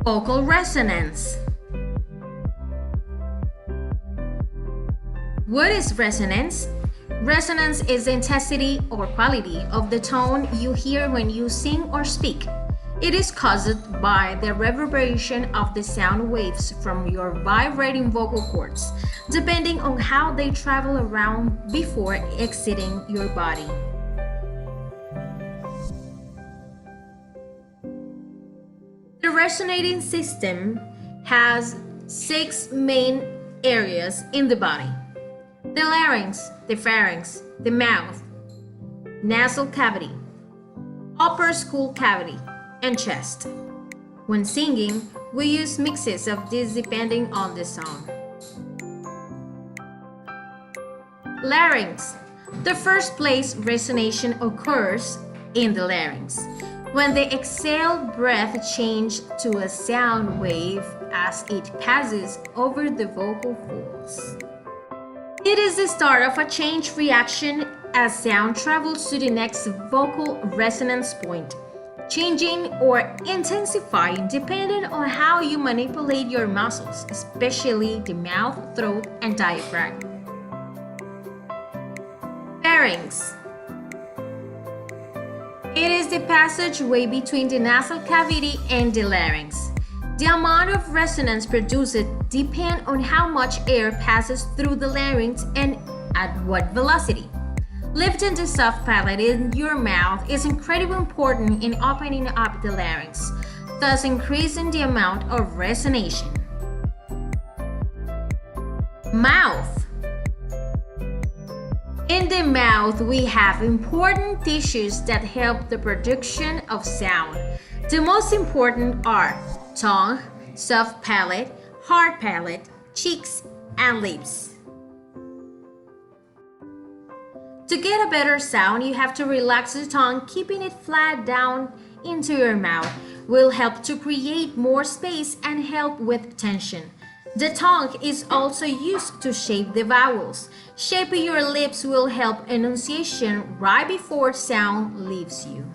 Vocal resonance. What is resonance? Resonance is the intensity or quality of the tone you hear when you sing or speak. It is caused by the reverberation of the sound waves from your vibrating vocal cords, depending on how they travel around before exiting your body. The resonating system has 6 main areas in the body: the larynx, the pharynx, the mouth, nasal cavity, upper skull cavity, and chest. When singing, we use mixes of these depending on the song. Larynx. The first place resonation occurs in the larynx, when the exhaled breath changes to a sound wave as it passes over the vocal folds. It is the start of a change reaction as sound travels to the next vocal resonance point, changing or intensifying depending on how you manipulate your muscles, especially the mouth, throat, and diaphragm. Pharynx. It is the passageway between the nasal cavity and the larynx. The amount of resonance produced depends on how much air passes through the larynx and at what velocity. Lifting the soft palate in your mouth is incredibly important in opening up the larynx, thus increasing the amount of resonation. Mouth. In the mouth, we have important tissues that help the production of sound. The most important are tongue, soft palate, hard palate, cheeks, and lips. To get a better sound, you have to relax the tongue. Keeping it flat down into your mouth will help to create more space and help with tension. The tongue is also used to shape the vowels. Shaping your lips will help enunciation right before sound leaves you.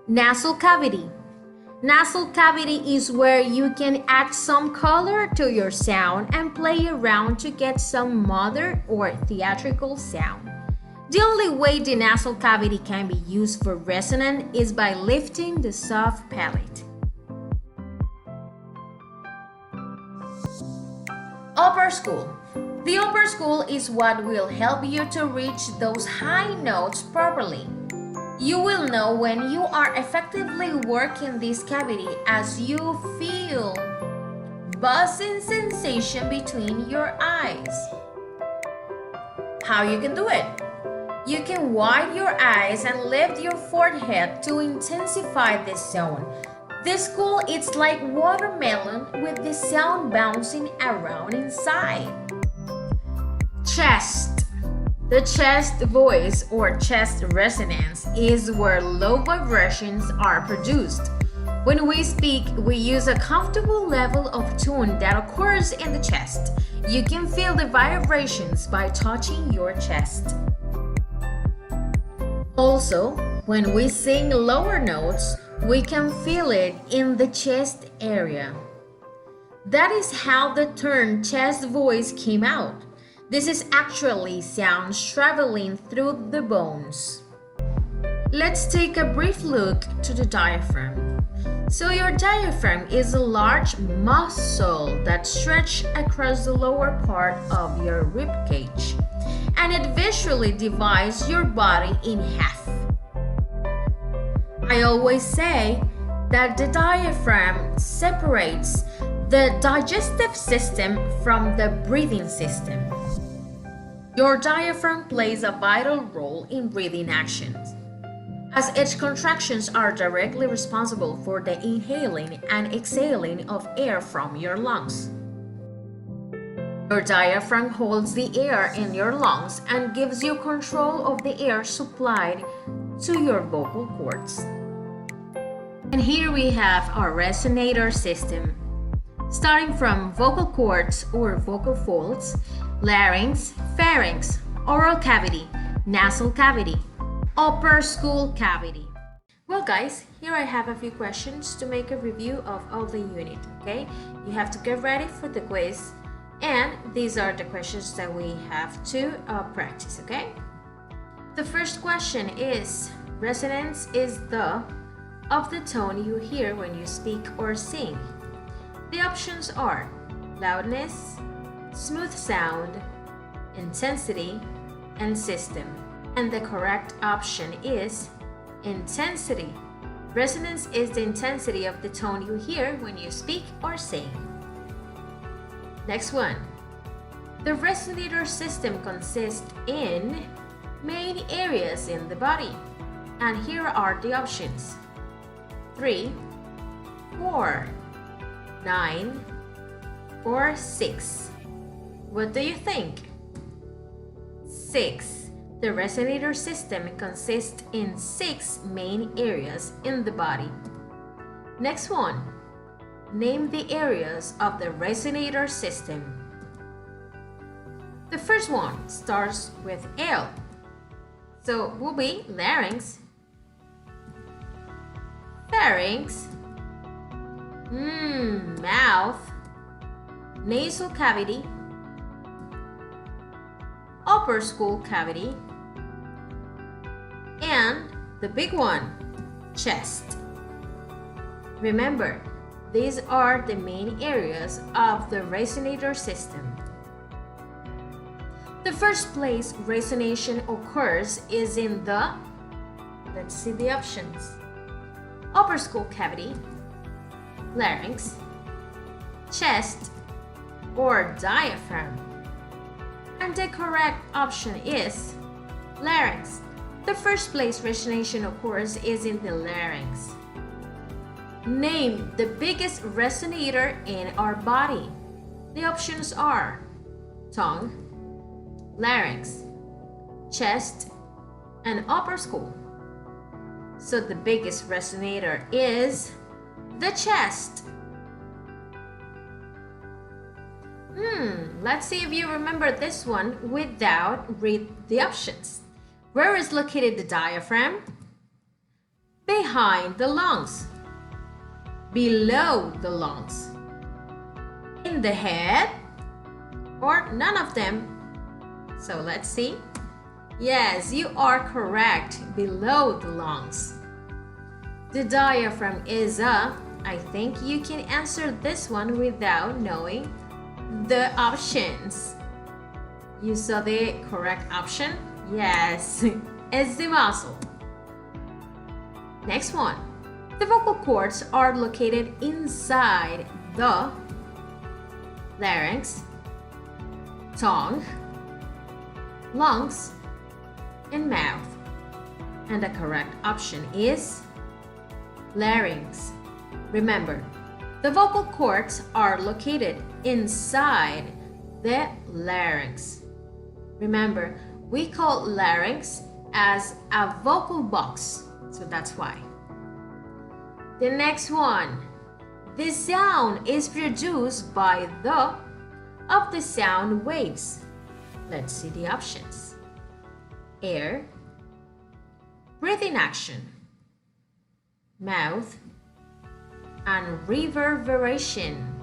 Nasal cavity. Nasal cavity is where you can add some color to your sound and play around to get some modern or theatrical sound. The only way the nasal cavity can be used for resonance is by lifting the soft palate. Upper skull. The upper skull is what will help you to reach those high notes properly. You will know when you are effectively working this cavity as you feel buzzing sensation between your eyes. How you can do it? You can widen your eyes and lift your forehead to intensify the sound. The skull is like watermelon with the sound bouncing around inside. Chest. The chest voice or chest resonance is where low vibrations are produced. When we speak, we use a comfortable level of tone that occurs in the chest. You can feel the vibrations by touching your chest. Also, when we sing lower notes, we can feel it in the chest area. That is how the term chest voice came out. This is actually sounds traveling through the bones. Let's take a brief look to the diaphragm. So your diaphragm is a large muscle that stretches across the lower part of your rib cage, and it visually divides your body in half. I always say that the diaphragm separates the digestive system from the breathing system. Your diaphragm plays a vital role in breathing actions, as its contractions are directly responsible for the inhaling and exhaling of air from your lungs. Your diaphragm holds the air in your lungs and gives you control of the air supplied to your vocal cords. And here we have our resonator system. Starting from vocal cords or vocal folds, larynx, pharynx, oral cavity, nasal cavity, upper skull cavity. Well guys, here I have a few questions to make a review of all the unit, okay? You have to get ready for the quiz, and these are the questions that we have to practice, okay? The first question is, resonance is the of the tone you hear when you speak or sing. The options are loudness, smooth sound, intensity, and system. And the correct option is intensity. Resonance is the intensity of the tone you hear when you speak or sing. Next one. The resonator system consists in main areas in the body. And here are the options. 3, 4, 9, or 6. What do you think? 6. The resonator system consists in 6 main areas in the body. Next one. Name the areas of the resonator system. The first one starts with L. So it will be larynx, pharynx, mouth, nasal cavity, upper skull cavity, and the big one, chest. Remember, these are the main areas of the resonator system. The first place resonation occurs is in the, let's see the options, upper skull cavity, larynx, chest, or diaphragm. And the correct option is larynx. The first place resonation occurs is in the larynx. Name the biggest resonator in our body. The options are tongue, larynx, chest, and upper skull. So the biggest resonator is the chest. Let's see if you remember this one without read the options. Where is located the diaphragm? Behind the lungs. Below the lungs. In the head? Or none of them? So let's see. Yes, you are correct. Below the lungs. The diaphragm is I think you can answer this one without knowing the options. You saw the correct option? Yes, it's the muscle. Next one. The vocal cords are located inside the larynx, tongue, lungs, and mouth. And the correct option is larynx. Remember, the vocal cords are located inside the larynx. Remember, we call larynx as a vocal box, so that's why. The next one. The sound is produced by the of the sound waves. Let's see the options. Air, breathing action, mouth, and reverberation.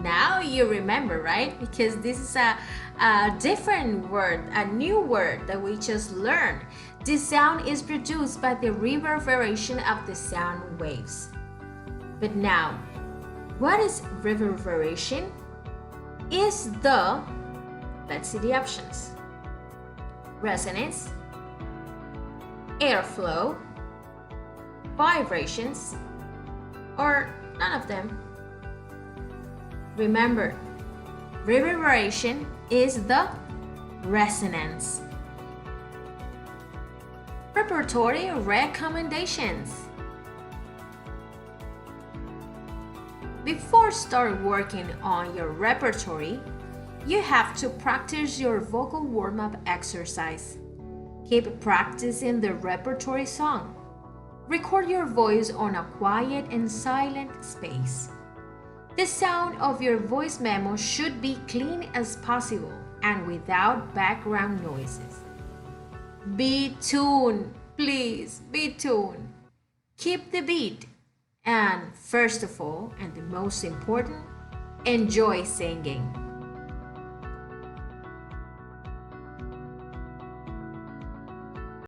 Now you remember, right? Because this is a different word, a new word that we just learned. The sound is produced by the reverberation of the sound waves. But now, what is reverberation? Is the, let's see the options. Resonance, airflow, vibrations, or none of them. Remember, reverberation is the resonance. Preparatory recommendations. Before start working on your repertory, you have to practice your vocal warm-up exercise. Keep practicing the repertory song. Record your voice on a quiet and silent space. The sound of your voice memo should be clean as possible and without background noises. Be tuned, please, be tuned. Keep the beat. And first of all, and the most important, enjoy singing.